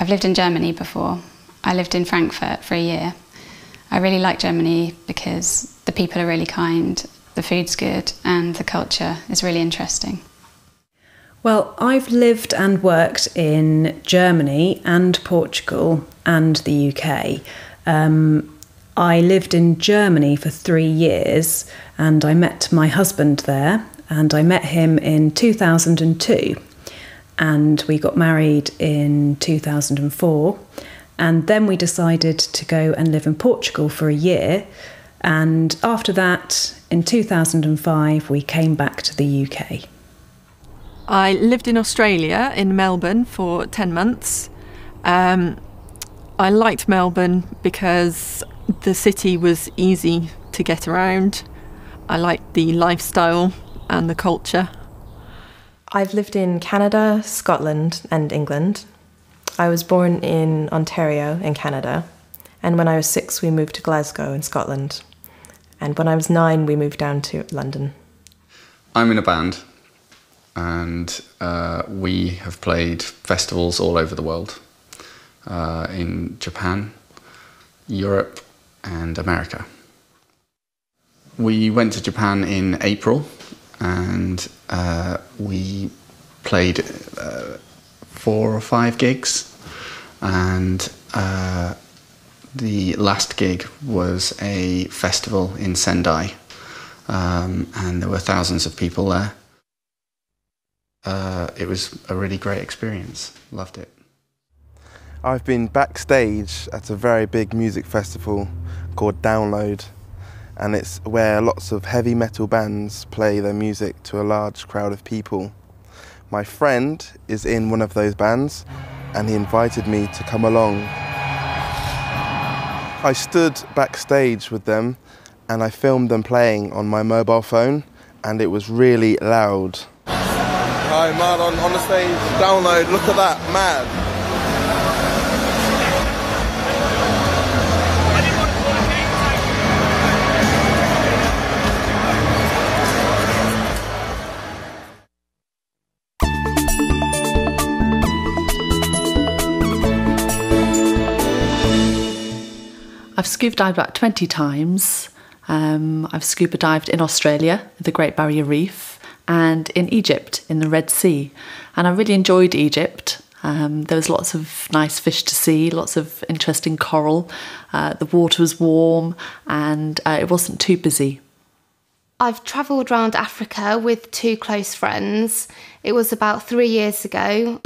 I've lived in Germany before. I lived in Frankfurt for a year. I really like Germany because the people are really kind, the food's good, and the culture is really interesting. Well, I've lived and worked in Germany and Portugal and the UK. I lived in Germany for 3 years and I met my husband there, and I met him in 2002. And we got married in 2004, and then we decided to go and live in Portugal for a year, and after that, in 2005, we came back to the UK. I lived in Australia, in Melbourne, for 10 months. I liked Melbourne because the city was easy to get around. I liked the lifestyle and the culture. I've lived in Canada, Scotland and England. I was born in Ontario in Canada, and when I was 6 we moved to Glasgow in Scotland, and when I was 9 we moved down to London. I'm in a band, and we have played festivals all over the world, in Japan, Europe and America. We went to Japan in April, and we played 4 or 5 gigs, and the last gig was a festival in Sendai, and there were thousands of people there. It was a really great experience, loved it. I've been backstage at a very big music festival called Download, and it's where lots of heavy metal bands play their music to a large crowd of people. My friend is in one of those bands, and he invited me to come along. I stood backstage with them and I filmed them playing on my mobile phone, and it was really loud. Hi, mad on the stage, Download, look at that, mad. I've scuba dived about 20 times. I've scuba dived in Australia, the Great Barrier Reef, and in Egypt, in the Red Sea. And I really enjoyed Egypt. There was lots of nice fish to see, lots of interesting coral. The water was warm and it wasn't too busy. I've travelled around Africa with 2 close friends. It was about 3 years ago.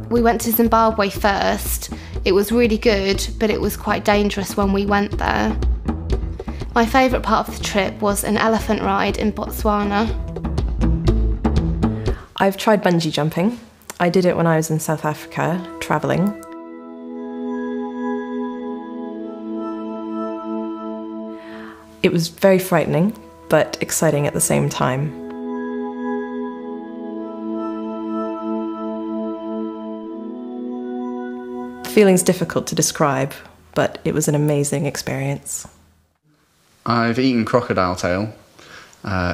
We went to Zimbabwe first. It was really good, but it was quite dangerous when we went there. My favourite part of the trip was an elephant ride in Botswana. I've tried bungee jumping. I did it when I was in South Africa, travelling. It was very frightening, but exciting at the same time. The feeling's difficult to describe, but it was an amazing experience. I've eaten crocodile tail.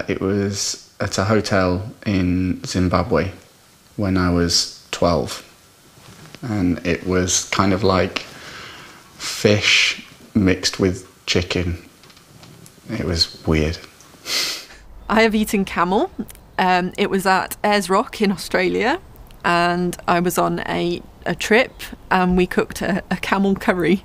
It was at a hotel in Zimbabwe when I was 12. And it was kind of like fish mixed with chicken. It was weird. I have eaten camel. It was at Ayers Rock in Australia, and I was on a trip and we cooked a camel curry.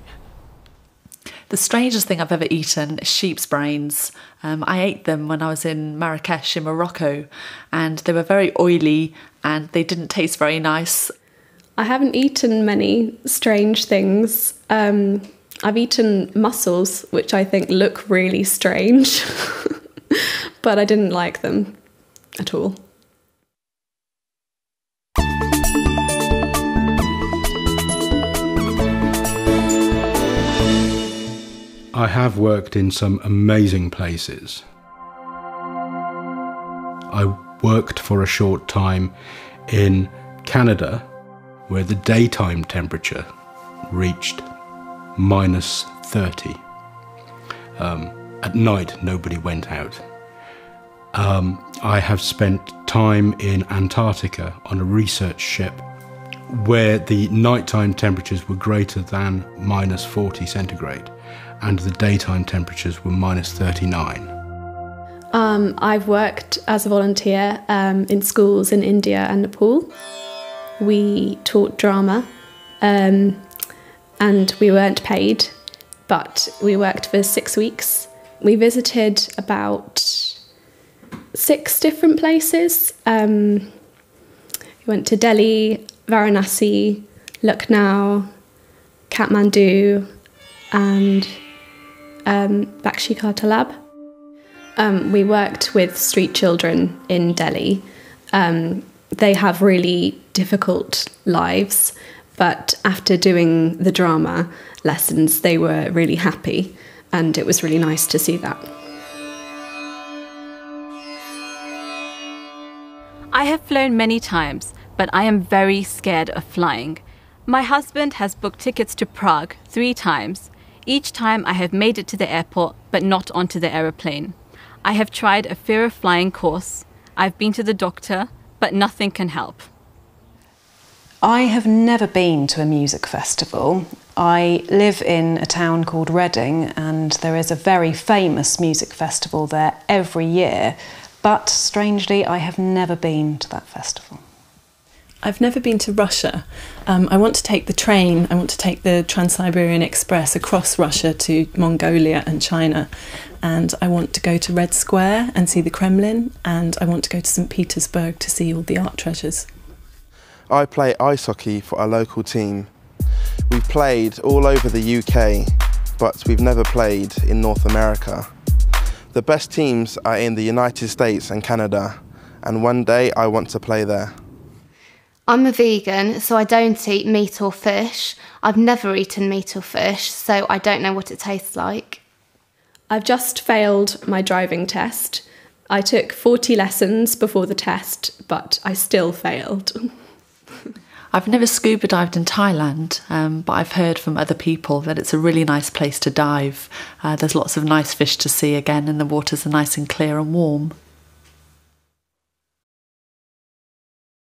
The strangest thing I've ever eaten is sheep's brains. I ate them when I was in Marrakesh in Morocco, and they were very oily and they didn't taste very nice. I haven't eaten many strange things. I've eaten mussels, which I think look really strange, but I didn't like them at all. I have worked in some amazing places. I worked for a short time in Canada, where the daytime temperature reached -30. At night, nobody went out. I have spent time in Antarctica on a research ship where the nighttime temperatures were greater than -40 centigrade and the daytime temperatures were -39. I've worked as a volunteer in schools in India and Nepal. We taught drama and we weren't paid, but we worked for 6 weeks. We visited about 6 different places. We went to Delhi, Varanasi, Lucknow, Kathmandu and Bakshi-Ka Talab. We worked with street children in Delhi. They have really difficult lives, but after doing the drama lessons, they were really happy, and it was really nice to see that. I have flown many times, but I am very scared of flying. My husband has booked tickets to Prague 3 times. Each time I have made it to the airport, but not onto the aeroplane. I have tried a fear of flying course. I've been to the doctor, but nothing can help. I have never been to a music festival. I live in a town called Reading, and there is a very famous music festival there every year, but strangely I have never been to that festival. I've never been to Russia. I want to take the train, I want to take the Trans-Siberian Express across Russia to Mongolia and China, and I want to go to Red Square and see the Kremlin, and I want to go to St. Petersburg to see all the art treasures. I play ice hockey for our local team. We've played all over the UK, but we've never played in North America. The best teams are in the United States and Canada, and one day I want to play there. I'm a vegan, so I don't eat meat or fish. I've never eaten meat or fish, so I don't know what it tastes like. I've just failed my driving test. I took 40 lessons before the test, but I still failed. I've never scuba dived in Thailand, but I've heard from other people that it's a really nice place to dive. There's lots of nice fish to see again, and the waters are nice and clear and warm.